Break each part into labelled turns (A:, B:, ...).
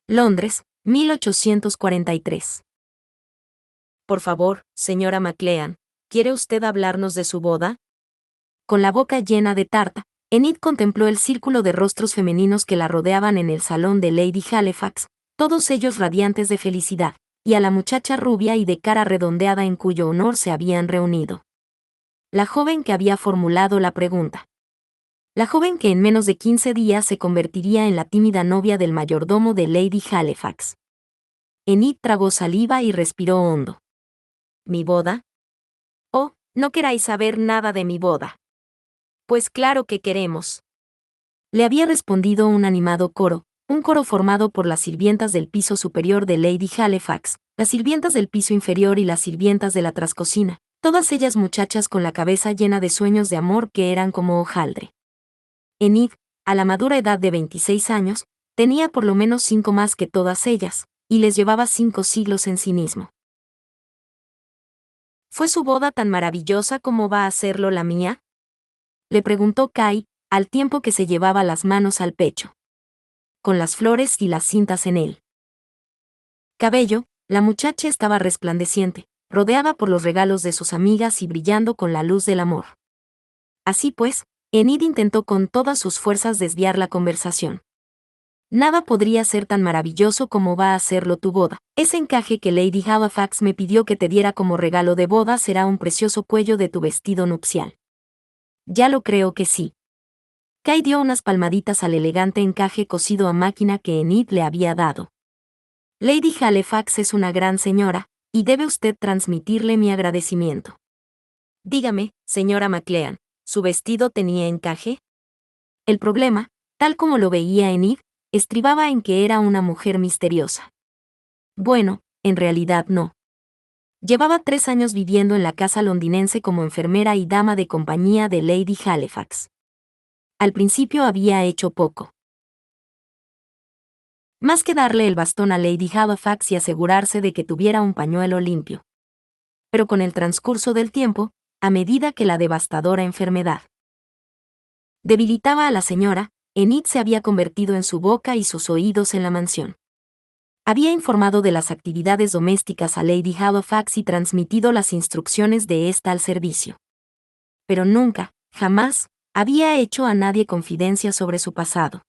A: Londres, 1843. Por favor, señora Maclean, ¿quiere usted hablarnos de su boda? Con la boca llena de tarta, Enid contempló el círculo de rostros femeninos que la rodeaban en el salón de Lady Halifax, todos ellos radiantes de felicidad, y a la muchacha rubia y de cara redondeada en cuyo honor se habían reunido. La joven que había formulado la pregunta. La joven que en menos de 15 días se convertiría en la tímida novia del mayordomo de Lady Halifax. Enid tragó saliva y respiró hondo. ¿Mi boda? Oh, ¿no queráis saber nada de mi boda? Pues claro que queremos. Le había respondido un animado coro, un coro formado por las sirvientas del piso superior de Lady Halifax, las sirvientas del piso inferior y las sirvientas de la trascocina, todas ellas muchachas con la cabeza llena de sueños de amor que eran como hojaldre. Enid, a la madura edad de 26 años, tenía por lo menos 5 más que todas ellas, y les llevaba 5 siglos en sí mismo. ¿Fue su boda tan maravillosa como va a serlo la mía? Le preguntó Kai, al tiempo que se llevaba las manos al pecho. Con las flores y las cintas en él. Cabello, la muchacha estaba resplandeciente, rodeada por los regalos de sus amigas y brillando con la luz del amor. Así pues, Enid intentó con todas sus fuerzas desviar la conversación. Nada podría ser tan maravilloso como va a serlo tu boda. Ese encaje que Lady Halifax me pidió que te diera como regalo de boda será un precioso cuello de tu vestido nupcial. Ya lo creo que sí. Kai dio unas palmaditas al elegante encaje cosido a máquina que Enid le había dado. Lady Halifax es una gran señora, y debe usted transmitirle mi agradecimiento. Dígame, señora Maclean, ¿su vestido tenía encaje? El problema, tal como lo veía Enid, estribaba en que era una mujer misteriosa. Bueno, en realidad no. Llevaba 3 años viviendo en la casa londinense como enfermera y dama de compañía de Lady Halifax. Al principio había hecho poco. Más que darle el bastón a Lady Halifax y asegurarse de que tuviera un pañuelo limpio. Pero con el transcurso del tiempo, a medida que la devastadora enfermedad debilitaba a la señora, Enid se había convertido en su boca y sus oídos en la mansión. Había informado de las actividades domésticas a Lady Halifax y transmitido las instrucciones de ésta al servicio. Pero nunca, jamás, había hecho a nadie confidencia sobre su pasado.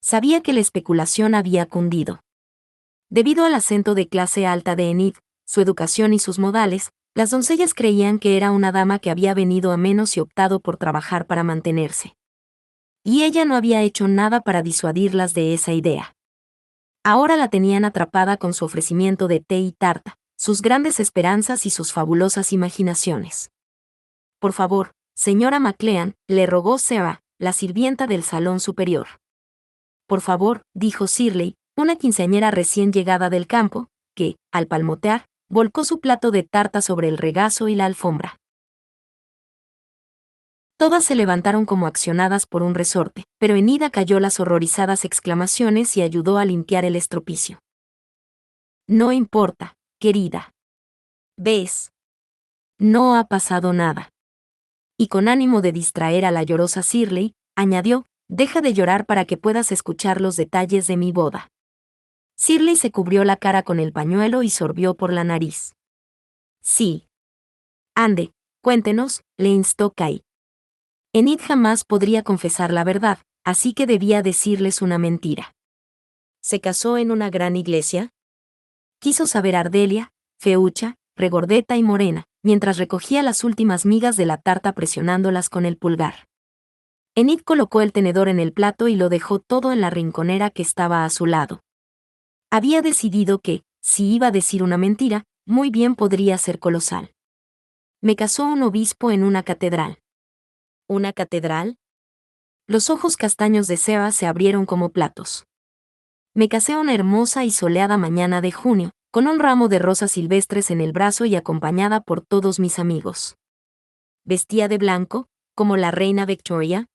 A: Sabía que la especulación había cundido. Debido al acento de clase alta de Enid, su educación y sus modales, las doncellas creían que era una dama que había venido a menos y optado por trabajar para mantenerse. Y ella no había hecho nada para disuadirlas de esa idea. Ahora la tenían atrapada con su ofrecimiento de té y tarta, sus grandes esperanzas y sus fabulosas imaginaciones. Por favor, señora Maclean, le rogó Sarah, la sirvienta del salón superior. Por favor, dijo Shirley, una quinceañera recién llegada del campo, que, al palmotear, volcó su plato de tarta sobre el regazo y la alfombra. Todas se levantaron como accionadas por un resorte, pero Enid calló las horrorizadas exclamaciones y ayudó a limpiar el estropicio. No importa, querida. ¿Ves? No ha pasado nada. Y con ánimo de distraer a la llorosa Shirley, añadió, deja de llorar para que puedas escuchar los detalles de mi boda. Shirley se cubrió la cara con el pañuelo y sorbió por la nariz. Sí. Ande, cuéntenos, le instó Kai. Enid jamás podría confesar la verdad, así que debía decirles una mentira. ¿Se casó en una gran iglesia? Quiso saber Ardelia, feucha, regordeta y morena, mientras recogía las últimas migas de la tarta presionándolas con el pulgar. Enid colocó el tenedor en el plato y lo dejó todo en la rinconera que estaba a su lado. Había decidido que, si iba a decir una mentira, muy bien podría ser colosal. Me casó un obispo en una catedral. ¿Una catedral? Los ojos castaños de Sarah se abrieron como platos. Me casé una hermosa y soleada mañana de junio, con un ramo de rosas silvestres en el brazo y acompañada por todos mis amigos. ¿Vestía de blanco, como la reina Victoria?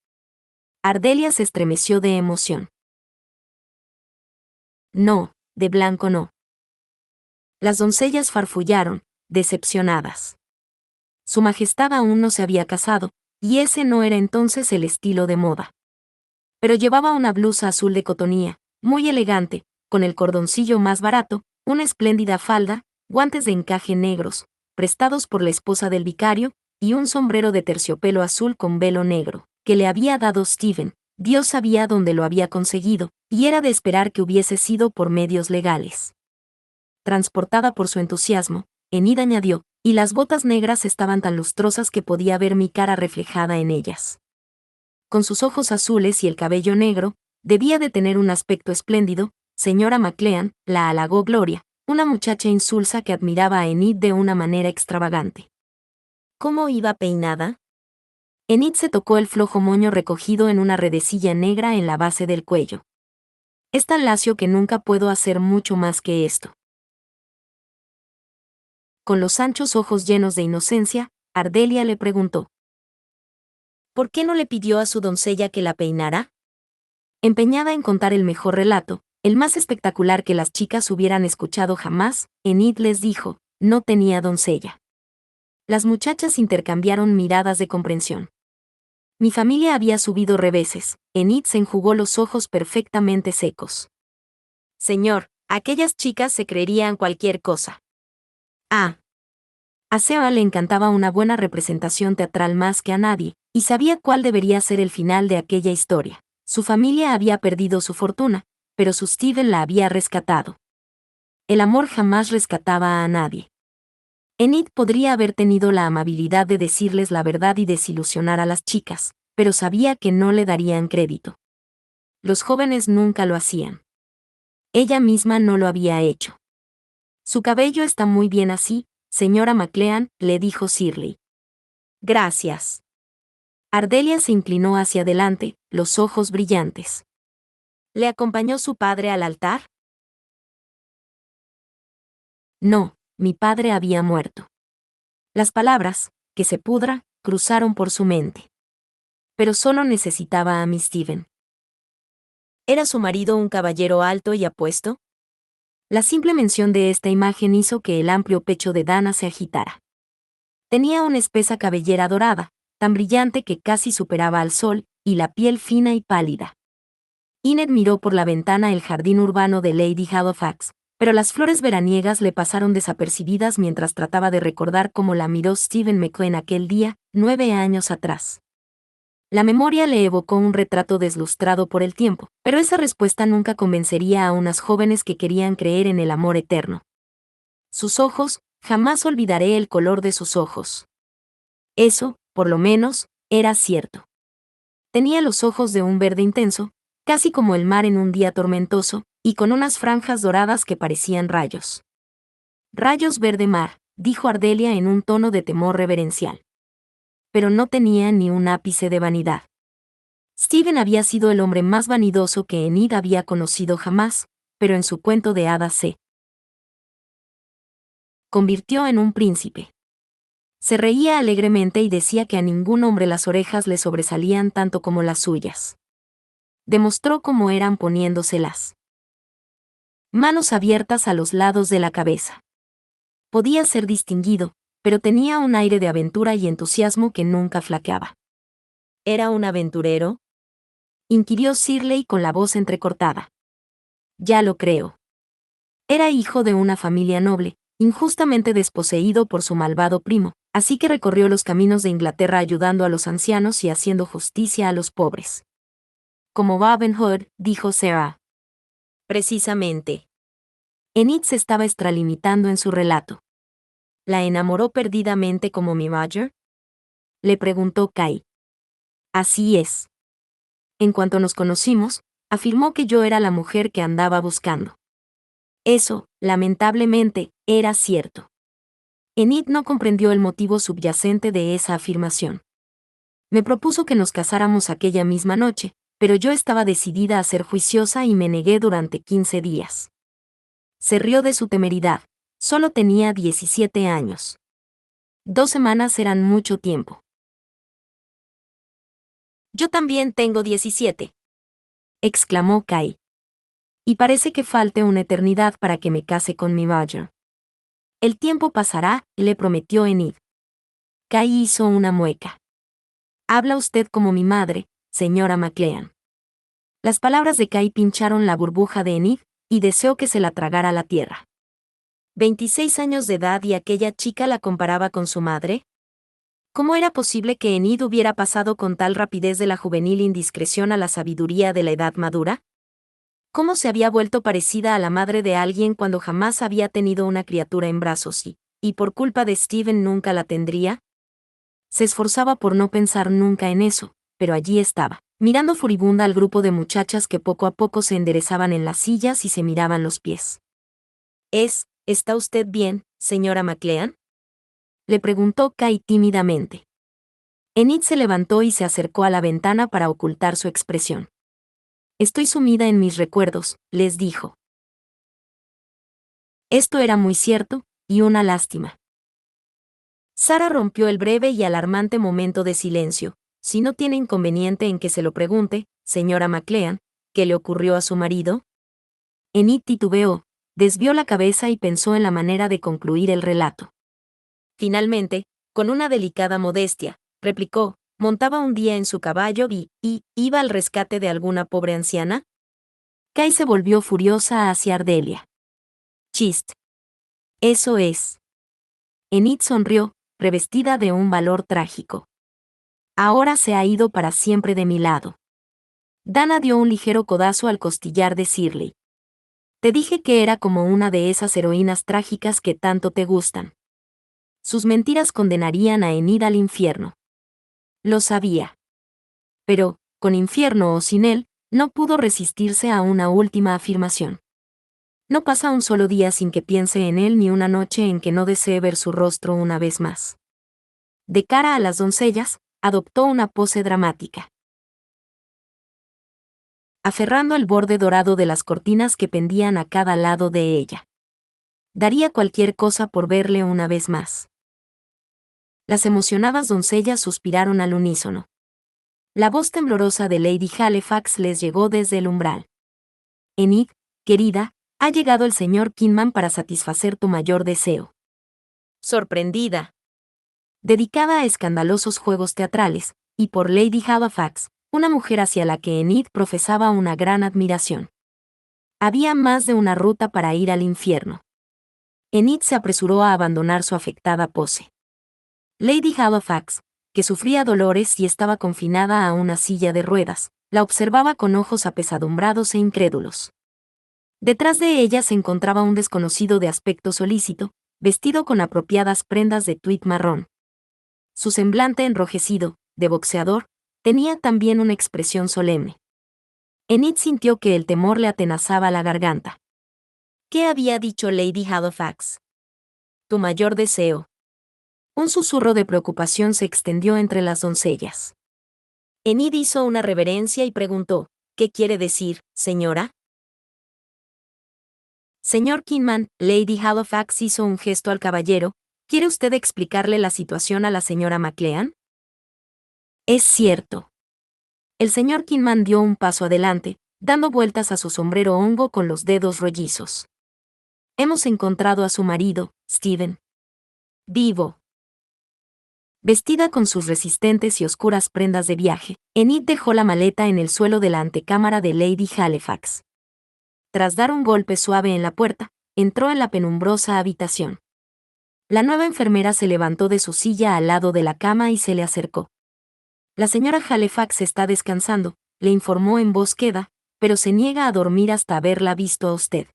A: Ardelia se estremeció de emoción. No, de blanco no. Las doncellas farfullaron, decepcionadas. Su Majestad aún no se había casado, y ese no era entonces el estilo de moda. Pero llevaba una blusa azul de cotonía, muy elegante, con el cordoncillo más barato, una espléndida falda, guantes de encaje negros, prestados por la esposa del vicario, y un sombrero de terciopelo azul con velo negro, que le había dado Stephen. Dios sabía dónde lo había conseguido, y era de esperar que hubiese sido por medios legales. Transportada por su entusiasmo, Enid añadió, y las botas negras estaban tan lustrosas que podía ver mi cara reflejada en ellas. Con sus ojos azules y el cabello negro, debía de tener un aspecto espléndido. Señora McLean, la halagó Gloria, una muchacha insulsa que admiraba a Enid de una manera extravagante. ¿Cómo iba peinada? Enid se tocó el flojo moño recogido en una redecilla negra en la base del cuello. Es tan lacio que nunca puedo hacer mucho más que esto. Con los anchos ojos llenos de inocencia, Ardelia le preguntó: ¿por qué no le pidió a su doncella que la peinara? Empeñada en contar el mejor relato, el más espectacular que las chicas hubieran escuchado jamás, Enid les dijo: no tenía doncella. Las muchachas intercambiaron miradas de comprensión. Mi familia había subido reveses. Enid se enjugó los ojos perfectamente secos. Señor, aquellas chicas se creerían cualquier cosa. A Sarah le encantaba una buena representación teatral más que a nadie, y sabía cuál debería ser el final de aquella historia. Su familia había perdido su fortuna, pero su Stephen la había rescatado. El amor jamás rescataba a nadie. Enid podría haber tenido la amabilidad de decirles la verdad y desilusionar a las chicas, pero sabía que no le darían crédito. Los jóvenes nunca lo hacían. Ella misma no lo había hecho. Su cabello está muy bien así, señora McLean, le dijo Shirley. Gracias. Ardelia se inclinó hacia adelante, los ojos brillantes. ¿Le acompañó su padre al altar? No, mi padre había muerto. Las palabras, que se pudra, cruzaron por su mente. Pero solo necesitaba a mi Stephen. ¿Era su marido un caballero alto y apuesto? La simple mención de esta imagen hizo que el amplio pecho de Dana se agitara. Tenía una espesa cabellera dorada, tan brillante que casi superaba al sol, y la piel fina y pálida. Enid miró por la ventana el jardín urbano de Lady Halifax, pero las flores veraniegas le pasaron desapercibidas mientras trataba de recordar cómo la miró Stephen McLean aquel día, 9 años atrás. La memoria le evocó un retrato deslustrado por el tiempo, pero esa respuesta nunca convencería a unas jóvenes que querían creer en el amor eterno. Sus ojos, jamás olvidaré el color de sus ojos. Eso, por lo menos, era cierto. Tenía los ojos de un verde intenso, casi como el mar en un día tormentoso, y con unas franjas doradas que parecían rayos. Rayos verde mar, dijo Ardelia en un tono de temor reverencial. Pero no tenía ni un ápice de vanidad. Stephen había sido el hombre más vanidoso que Enid había conocido jamás, pero en su cuento de hadas se convirtió en un príncipe. Se reía alegremente y decía que a ningún hombre las orejas le sobresalían tanto como las suyas. Demostró cómo eran poniéndoselas manos abiertas a los lados de la cabeza. Podía ser distinguido, pero tenía un aire de aventura y entusiasmo que nunca flaqueaba. ¿Era un aventurero?, inquirió Shirley con la voz entrecortada. Ya lo creo. Era hijo de una familia noble, injustamente desposeído por su malvado primo, así que recorrió los caminos de Inglaterra ayudando a los ancianos y haciendo justicia a los pobres. Como Robin Hood, dijo Sarah. Precisamente. Enid se estaba extralimitando en su relato. ¿La enamoró perdidamente como mi Roger?, le preguntó Kay. Así es. En cuanto nos conocimos, afirmó que yo era la mujer que andaba buscando. Eso, lamentablemente, era cierto. Enid no comprendió el motivo subyacente de esa afirmación. Me propuso que nos casáramos aquella misma noche, pero yo estaba decidida a ser juiciosa y me negué durante 15 días. Se rió de su temeridad. Solo tenía 17 años. 2 semanas eran mucho tiempo. Yo también tengo 17, exclamó Kay. Y parece que falte una eternidad para que me case con mi Roger. El tiempo pasará, le prometió Enid. Kay hizo una mueca. Habla usted como mi madre, señora McLean. Las palabras de Kay pincharon la burbuja de Enid, y deseó que se la tragara la tierra. 26 años de edad y aquella chica la comparaba con su madre. ¿Cómo era posible que Enid hubiera pasado con tal rapidez de la juvenil indiscreción a la sabiduría de la edad madura? ¿Cómo se había vuelto parecida a la madre de alguien cuando jamás había tenido una criatura en brazos y por culpa de Steven nunca la tendría? Se esforzaba por no pensar nunca en eso, pero allí estaba, mirando furibunda al grupo de muchachas que poco a poco se enderezaban en las sillas y se miraban los pies. ¿Está usted bien, señora McLean? Le preguntó Kay tímidamente. Enid se levantó y se acercó a la ventana para ocultar su expresión. Estoy sumida en mis recuerdos, les dijo. Esto era muy cierto, y una lástima. Sara rompió el breve y alarmante momento de silencio. Si no tiene inconveniente en que se lo pregunte, señora McLean, ¿qué le ocurrió a su marido? Enid titubeó, desvió la cabeza y pensó en la manera de concluir el relato. Finalmente, con una delicada modestia, replicó, ¿montaba un día en su caballo y iba al rescate de alguna pobre anciana? Kay se volvió furiosa hacia Ardelia. Chist. Eso es. Enid sonrió, revestida de un valor trágico. Ahora se ha ido para siempre de mi lado. Dana dio un ligero codazo al costillar de Shirley. Te dije que era como una de esas heroínas trágicas que tanto te gustan. Sus mentiras condenarían a Enid al infierno. Lo sabía. Pero, con infierno o sin él, no pudo resistirse a una última afirmación. No pasa un solo día sin que piense en él ni una noche en que no desee ver su rostro una vez más. De cara a las doncellas, adoptó una pose dramática. Aferrando el borde dorado de las cortinas que pendían a cada lado de ella. Daría cualquier cosa por verle una vez más. Las emocionadas doncellas suspiraron al unísono. La voz temblorosa de Lady Halifax les llegó desde el umbral. Enid, querida, ha llegado el señor Kinman para satisfacer tu mayor deseo. Sorprendida. Dedicada a escandalosos juegos teatrales, y por Lady Halifax, una mujer hacia la que Enid profesaba una gran admiración. Había más de una ruta para ir al infierno. Enid se apresuró a abandonar su afectada pose. Lady Halifax, que sufría dolores y estaba confinada a una silla de ruedas, la observaba con ojos apesadumbrados e incrédulos. Detrás de ella se encontraba un desconocido de aspecto solícito, vestido con apropiadas prendas de tuit marrón. Su semblante enrojecido, de boxeador, tenía también una expresión solemne. Enid sintió que el temor le atenazaba la garganta. ¿Qué había dicho Lady Halifax? Tu mayor deseo. Un susurro de preocupación se extendió entre las doncellas. Enid hizo una reverencia y preguntó, ¿qué quiere decir, señora? Señor Kinman, Lady Halifax hizo un gesto al caballero, ¿quiere usted explicarle la situación a la señora McLean? Es cierto. El señor Kinman dio un paso adelante, dando vueltas a su sombrero hongo con los dedos rollizos. Hemos encontrado a su marido, Steven. Vivo. Vestida con sus resistentes y oscuras prendas de viaje, Enid dejó la maleta en el suelo de la antecámara de Lady Halifax. Tras dar un golpe suave en la puerta, entró en la penumbrosa habitación. La nueva enfermera se levantó de su silla al lado de la cama y se le acercó. La señora Halifax está descansando, le informó en voz queda, pero se niega a dormir hasta haberla visto a usted.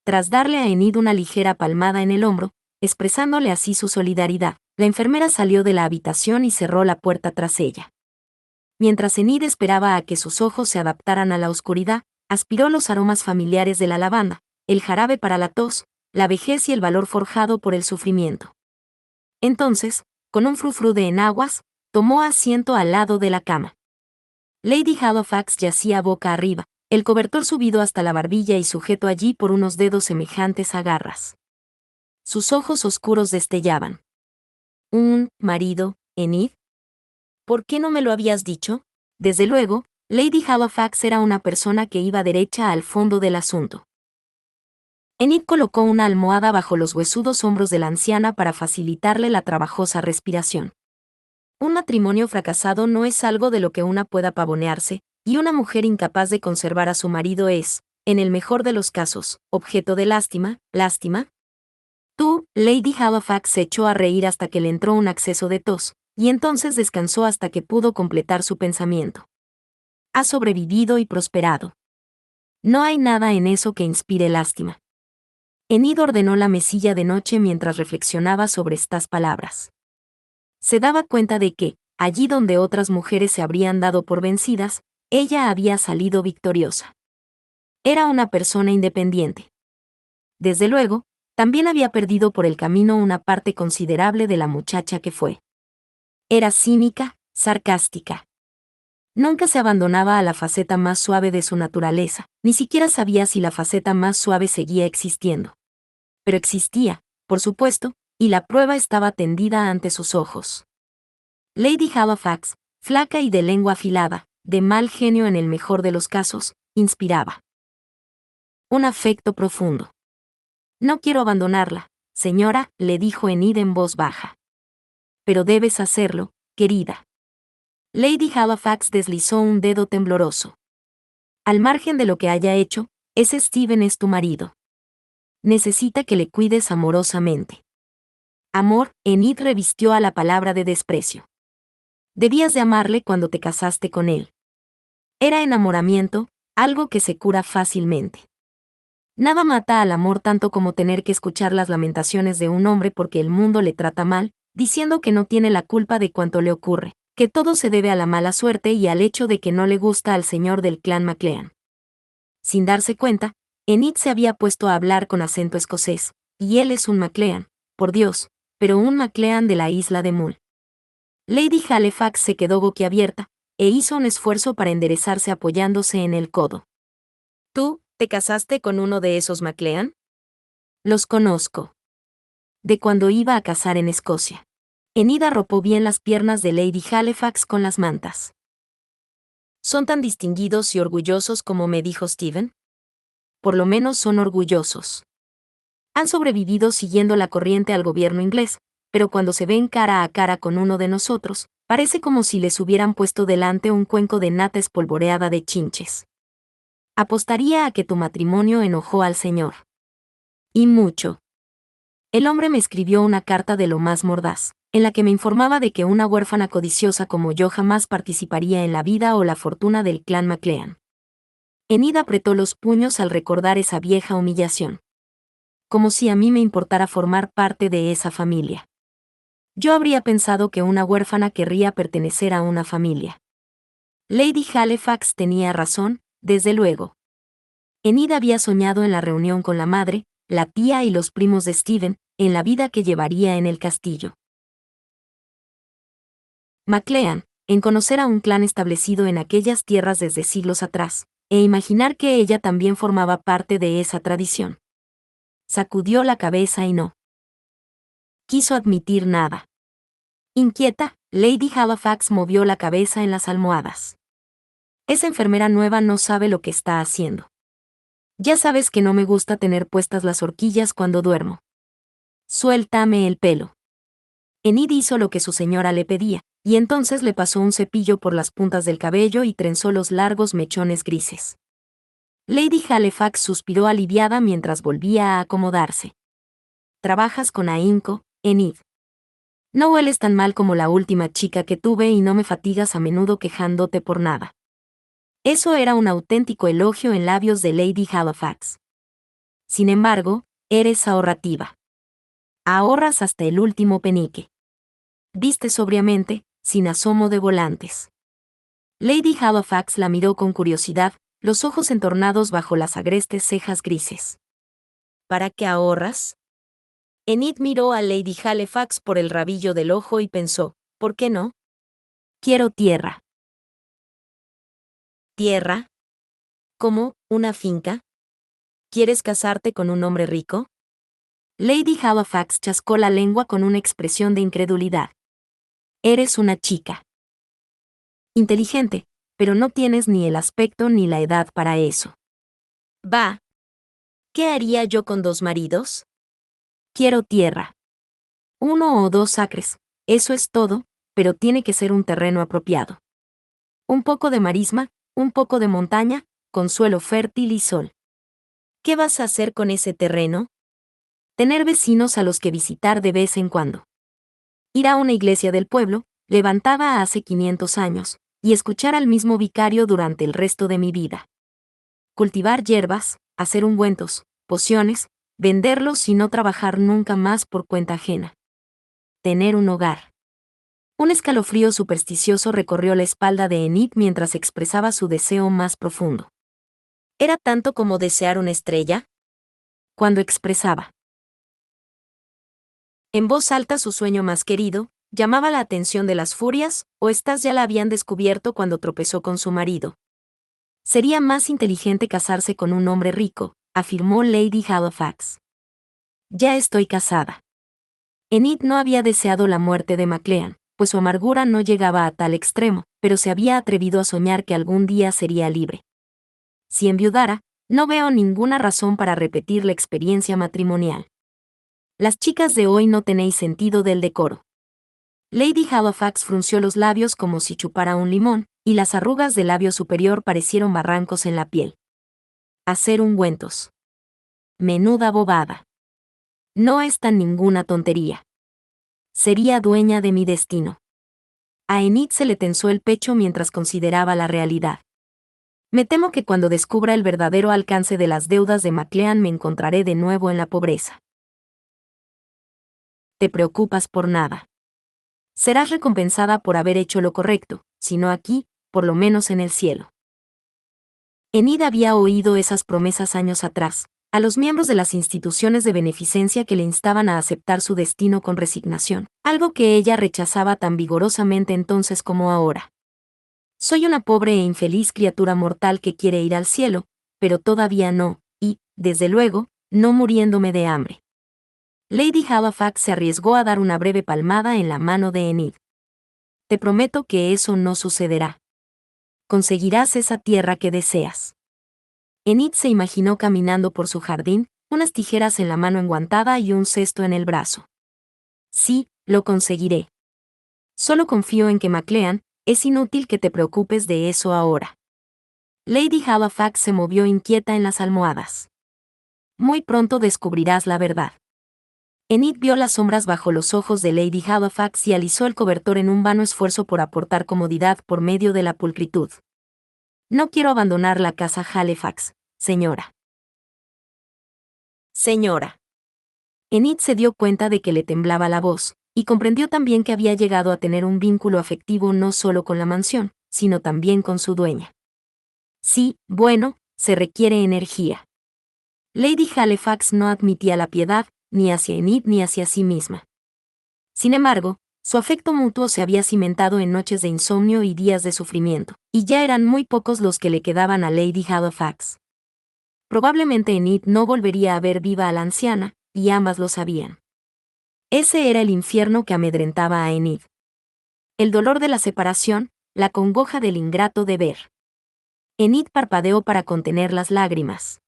A: Tras darle a Enid una ligera palmada en el hombro, expresándole así su solidaridad, la enfermera salió de la habitación y cerró la puerta tras ella. Mientras Enid esperaba a que sus ojos se adaptaran a la oscuridad, aspiró los aromas familiares de la lavanda, el jarabe para la tos, la vejez y el valor forjado por el sufrimiento. Entonces, con un frufru de enaguas, tomó asiento al lado de la cama. Lady Halifax yacía boca arriba, el cobertor subido hasta la barbilla y sujeto allí por unos dedos semejantes a garras. Sus ojos oscuros destellaban. ¿Un marido, Enid? ¿Por qué no me lo habías dicho? Desde luego, Lady Halifax era una persona que iba derecha al fondo del asunto. Enid colocó una almohada bajo los huesudos hombros de la anciana para facilitarle la trabajosa respiración. Un matrimonio fracasado no es algo de lo que una pueda pavonearse, y una mujer incapaz de conservar a su marido es, en el mejor de los casos, objeto de lástima, lástima. Tú, Lady Halifax se echó a reír hasta que le entró un acceso de tos, y entonces descansó hasta que pudo completar su pensamiento. Ha sobrevivido y prosperado. No hay nada en eso que inspire lástima. Enid ordenó la mesilla de noche mientras reflexionaba sobre estas palabras. Se daba cuenta de que, allí donde otras mujeres se habrían dado por vencidas, ella había salido victoriosa. Era una persona independiente. Desde luego, también había perdido por el camino una parte considerable de la muchacha que fue. Era cínica, sarcástica. Nunca se abandonaba a la faceta más suave de su naturaleza, ni siquiera sabía si la faceta más suave seguía existiendo. Pero existía, por supuesto, y la prueba estaba tendida ante sus ojos. Lady Halifax, flaca y de lengua afilada, de mal genio en el mejor de los casos, inspiraba un afecto profundo. No quiero abandonarla, señora, le dijo Enid en voz baja. Pero debes hacerlo, querida. Lady Halifax deslizó un dedo tembloroso. Al margen de lo que haya hecho, ese Stephen es tu marido. Necesita que le cuides amorosamente. Amor, Enid revistió a la palabra de desprecio. Debías de amarle cuando te casaste con él. Era enamoramiento, algo que se cura fácilmente. Nada mata al amor tanto como tener que escuchar las lamentaciones de un hombre porque el mundo le trata mal, diciendo que no tiene la culpa de cuanto le ocurre, que todo se debe a la mala suerte y al hecho de que no le gusta al señor del clan Maclean. Sin darse cuenta, Enid se había puesto a hablar con acento escocés, y él es un Maclean, por Dios, pero un Maclean de la isla de Mull. Lady Halifax se quedó boquiabierta, e hizo un esfuerzo para enderezarse apoyándose en el codo. ¿Tú, te casaste con uno de esos Maclean? Los conozco. De cuando iba a cazar en Escocia. Enid arropó bien las piernas de Lady Halifax con las mantas. ¿Son tan distinguidos y orgullosos como me dijo Stephen? Por lo menos son orgullosos. Han sobrevivido siguiendo la corriente al gobierno inglés, pero cuando se ven cara a cara con uno de nosotros, parece como si les hubieran puesto delante un cuenco de nata espolvoreada de chinches. Apostaría a que tu matrimonio enojó al señor. Y mucho. El hombre me escribió una carta de lo más mordaz, en la que me informaba de que una huérfana codiciosa como yo jamás participaría en la vida o la fortuna del clan Maclean. Enid apretó los puños al recordar esa vieja humillación. Como si a mí me importara formar parte de esa familia. Yo habría pensado que una huérfana querría pertenecer a una familia. Lady Halifax tenía razón, desde luego. Enid había soñado en la reunión con la madre, la tía y los primos de Stephen, en la vida que llevaría en el castillo. Maclean, en conocer a un clan establecido en aquellas tierras desde siglos atrás, e imaginar que ella también formaba parte de esa tradición. Sacudió la cabeza y no quiso admitir nada. Inquieta, Lady Halifax movió la cabeza en las almohadas. Esa enfermera nueva no sabe lo que está haciendo. Ya sabes que no me gusta tener puestas las horquillas cuando duermo. Suéltame el pelo. Enid hizo lo que su señora le pedía, y entonces le pasó un cepillo por las puntas del cabello y trenzó los largos mechones grises. Lady Halifax suspiró aliviada mientras volvía a acomodarse. Trabajas con ahínco, Enid. No hueles tan mal como la última chica que tuve y no me fatigas a menudo quejándote por nada. Eso era un auténtico elogio en labios de Lady Halifax. Sin embargo, eres ahorrativa. Ahorras hasta el último penique. Viste sobriamente, sin asomo de volantes. Lady Halifax la miró con curiosidad, los ojos entornados bajo las agrestes cejas grises. ¿Para qué ahorras? Enid miró a Lady Halifax por el rabillo del ojo y pensó, ¿por qué no? Quiero tierra. ¿Tierra? ¿Cómo, una finca? ¿Quieres casarte con un hombre rico? Lady Halifax chascó la lengua con una expresión de incredulidad. Eres una chica inteligente, pero no tienes ni el aspecto ni la edad para eso. Va. ¿Qué haría yo con 2 maridos? Quiero tierra. 1 o 2 acres, eso es todo, pero tiene que ser un terreno apropiado. Un poco de marisma, un poco de montaña, con suelo fértil y sol. ¿Qué vas a hacer con ese terreno? Tener vecinos a los que visitar de vez en cuando. Ir a una iglesia del pueblo, levantada hace 500 años, y escuchar al mismo vicario durante el resto de mi vida. Cultivar hierbas, hacer ungüentos, pociones, venderlos y no trabajar nunca más por cuenta ajena. Tener un hogar. Un escalofrío supersticioso recorrió la espalda de Enid mientras expresaba su deseo más profundo. ¿Era tanto como desear una estrella? Cuando expresaba en voz alta su sueño más querido, llamaba la atención de las furias, o estas ya la habían descubierto cuando tropezó con su marido. Sería más inteligente casarse con un hombre rico, afirmó Lady Halifax. Ya estoy casada. Enid no había deseado la muerte de Maclean, pues su amargura no llegaba a tal extremo, pero se había atrevido a soñar que algún día sería libre. Si enviudara, no veo ninguna razón para repetir la experiencia matrimonial. Las chicas de hoy no tenéis sentido del decoro. Lady Halifax frunció los labios como si chupara un limón, y las arrugas del labio superior parecieron barrancos en la piel. Hacer ungüentos. Menuda bobada. No es tan ninguna tontería. Sería dueña de mi destino. A Enid se le tensó el pecho mientras consideraba la realidad. Me temo que cuando descubra el verdadero alcance de las deudas de Maclean me encontraré de nuevo en la pobreza. Te preocupas por nada. Serás recompensada por haber hecho lo correcto, si no aquí, por lo menos en el cielo. Enid había oído esas promesas años atrás, a los miembros de las instituciones de beneficencia que le instaban a aceptar su destino con resignación, algo que ella rechazaba tan vigorosamente entonces como ahora. Soy una pobre e infeliz criatura mortal que quiere ir al cielo, pero todavía no, y, desde luego, no muriéndome de hambre. Lady Halifax se arriesgó a dar una breve palmada en la mano de Enid. Te prometo que eso no sucederá. Conseguirás esa tierra que deseas. Enid se imaginó caminando por su jardín, unas tijeras en la mano enguantada y un cesto en el brazo. Sí, lo conseguiré. Solo confío en que Maclean, es inútil que te preocupes de eso ahora. Lady Halifax se movió inquieta en las almohadas. Muy pronto descubrirás la verdad. Enid vio las sombras bajo los ojos de Lady Halifax y alisó el cobertor en un vano esfuerzo por aportar comodidad por medio de la pulcritud. No quiero abandonar la casa Halifax, señora. Señora. Enid se dio cuenta de que le temblaba la voz, y comprendió también que había llegado a tener un vínculo afectivo no solo con la mansión, sino también con su dueña. Sí, bueno, se requiere energía. Lady Halifax no admitía la piedad, ni hacia Enid ni hacia sí misma. Sin embargo, su afecto mutuo se había cimentado en noches de insomnio y días de sufrimiento, y ya eran muy pocos los que le quedaban a Lady Halifax. Probablemente Enid no volvería a ver viva a la anciana, y ambas lo sabían. Ese era el infierno que amedrentaba a Enid. El dolor de la separación, la congoja del ingrato deber. Enid parpadeó para contener las lágrimas.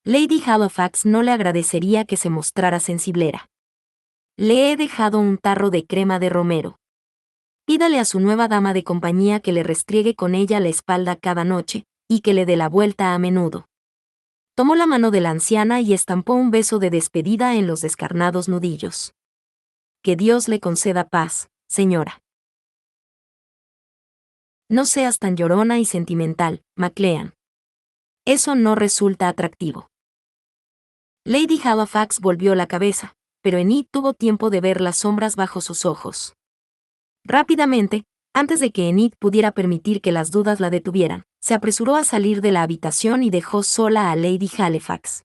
A: Lady Halifax no le agradecería que se mostrara sensiblera. Le he dejado un tarro de crema de romero. Pídale a su nueva dama de compañía que le restriegue con ella la espalda cada noche, y que le dé la vuelta a menudo. Tomó la mano de la anciana y estampó un beso de despedida en los descarnados nudillos. Que Dios le conceda paz, señora. No seas tan llorona y sentimental, Maclean. Eso no resulta atractivo. Lady Halifax volvió la cabeza, pero Enid tuvo tiempo de ver las sombras bajo sus ojos. Rápidamente, antes de que Enid pudiera permitir que las dudas la detuvieran, se apresuró a salir de la habitación y dejó sola a Lady Halifax.